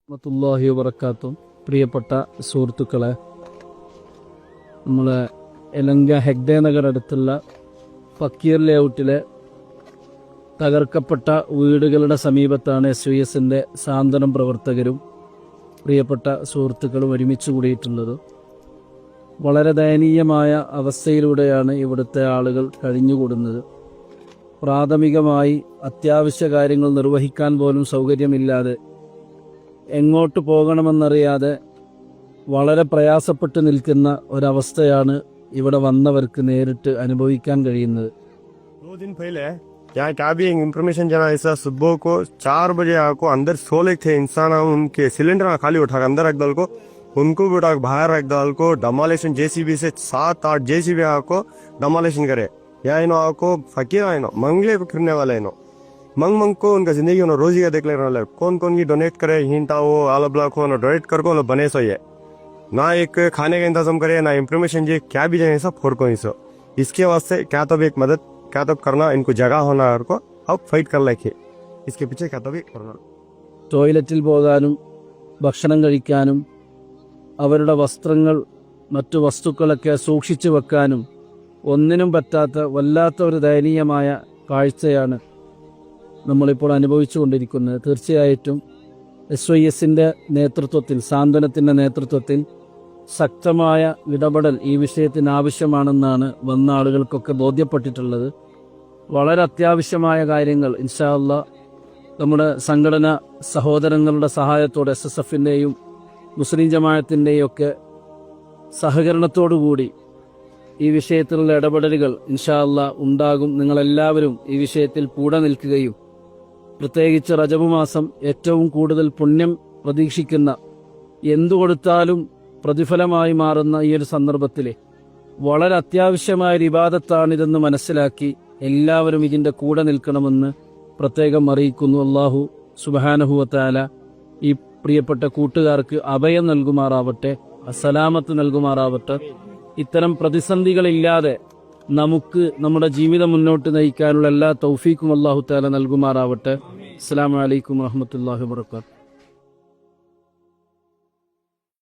റഹ്മത്തുള്ളാഹി വബറകാതുഹു. പ്രിയപ്പെട്ട സുഹൃത്തുക്കളെ, നമ്മളെ എലങ്ക ഹെഗ്ഡേ നഗർ അടുത്തുള്ള ഫക്കീർ ലേഔട്ടിലെ തകർക്കപ്പെട്ട വീടുകളുടെ സമീപത്താണ് SOSന്റെ സാന്ത്വനം പ്രവർത്തകരും പ്രിയപ്പെട്ട സുഹൃത്തുക്കളും ഒരുമിച്ച് കൂടിയിട്ടുള്ളത്. വളരെ ദയനീയമായ അവസ്ഥയിലൂടെയാണ് ഇവിടുത്തെ ആളുകൾ കഴിഞ്ഞുകൂടുന്നത്. പ്രാഥമികമായി അത്യാവശ്യ കാര്യങ്ങൾ നിർവഹിക്കാൻ പോലും സൗകര്യമില്ലാതെ, എങ്ങോട്ട് പോകണമെന്നറിയാതെ വളരെ പ്രയാസപ്പെട്ട് നിൽക്കുന്ന ഒരവസ്ഥയാണ് ഇവിടെ വന്നവർക്ക് നേരിട്ട് അനുഭവിക്കാൻ കഴിയുന്നത്. 2 दिन पहले यहाँ क्या भी इंफॉर्मेशन जना ऐसा सुबह को 4 बजे आपको अंदर 16 थे इंसान, उनके सिलेंडर खाली उठा अंदर रख दल को, उनको भी उठा बाहर रख दल को डमोलेशन JCB से 7-8 JCB आपको डमोलेशन करे. यहाँ इनो आपको फकीर आइनो मंगले को फिरने वाले इनो मंग को उनका जिंदगी उन्होंने रोजी का देख ले रहा है. कौन की डोनेट करे हिंटा वो आला ब्लॉक को डोनेट कर को बने सो ये ना एक खाने का इंतजाम करे ना इंफॉर्मेशन जे क्या भी जाए सब फोर को ही सो. इसके वास्ते क्या तो भी एक मदद क्या तो करना, इनको जगह होना को अब फाइट कर लेके इसके पीछे क्या तो भी करना. ടോയ്ലറ്റിൽ പോകാനും ഭക്ഷണം കഴിക്കാനും അവരുടെ വസ്ത്രങ്ങൾ മറ്റു വസ്തുക്കളൊക്കെ സൂക്ഷിച്ചു വെക്കാനും ഒന്നിനും പറ്റാത്ത വല്ലാത്ത ഒരു ദയനീയമായ കാഴ്ചയാണ് നമ്മളിപ്പോൾ അനുഭവിച്ചുകൊണ്ടിരിക്കുന്നത്. തീർച്ചയായിട്ടും SOSന്റെ നേതൃത്വത്തിൽ, സാന്ത്വനത്തിൻ്റെ നേതൃത്വത്തിൽ ശക്തമായ ഇടപെടൽ ഈ വിഷയത്തിന് ആവശ്യമാണെന്നാണ് വന്ന ആളുകൾക്കൊക്കെ ബോധ്യപ്പെട്ടിട്ടുള്ളത്. വളരെ അത്യാവശ്യമായ കാര്യങ്ങൾ ഇൻഷാ അല്ലാഹ് നമ്മുടെ സംഘടന സഹോദരങ്ങളുടെ സഹായത്തോടെ SSFന്റെയും മുസ്ലിം ജമാഅത്തിൻ്റെയും ഒക്കെ സഹകരണത്തോടുകൂടി ഈ വിഷയത്തിലുള്ള ഇടപെടലുകൾ ഇൻഷാ അല്ലാഹ് ഉണ്ടാകും. നിങ്ങളെല്ലാവരും ഈ വിഷയത്തിൽ കൂടെ നിൽക്കുകയും പ്രത്യേകിച്ച് റജബ് മാസം ഏറ്റവും കൂടുതൽ പുണ്യം പ്രതീക്ഷിക്കുന്ന, എന്തു കൊടുത്താലും പ്രതിഫലമായി മാറുന്ന ഈ ഒരു സന്ദർഭത്തിൽ വളരെ അത്യാവശ്യമായ ഒരു ഇബാദത്താണിതെന്ന് മനസ്സിലാക്കി എല്ലാവരും ഇതിൻ്റെ കൂടെ നിൽക്കണമെന്ന് പ്രത്യേകം അറിയിക്കുന്നു. അല്ലാഹു സുബ്ഹാനഹു വ തആല ഈ പ്രിയപ്പെട്ട കൂട്ടുകാർക്ക് അഭയം നൽകുമാറാവട്ടെ, സലാമത്ത് നൽകുമാറാവട്ടെ. ഇത്തരം പ്രതിസന്ധികളില്ലാതെ നമുക്ക് നമ്മുടെ ജീവിതം മുന്നോട്ട് നയിക്കാനുള്ള എല്ലാ തൗഫീക്കും അല്ലാഹു തആല നൽകുമാറാവട്ടെ. അസ്സലാമു അലൈക്കും വറഹ്മത്തുള്ളാഹി വബറകാതുഹു.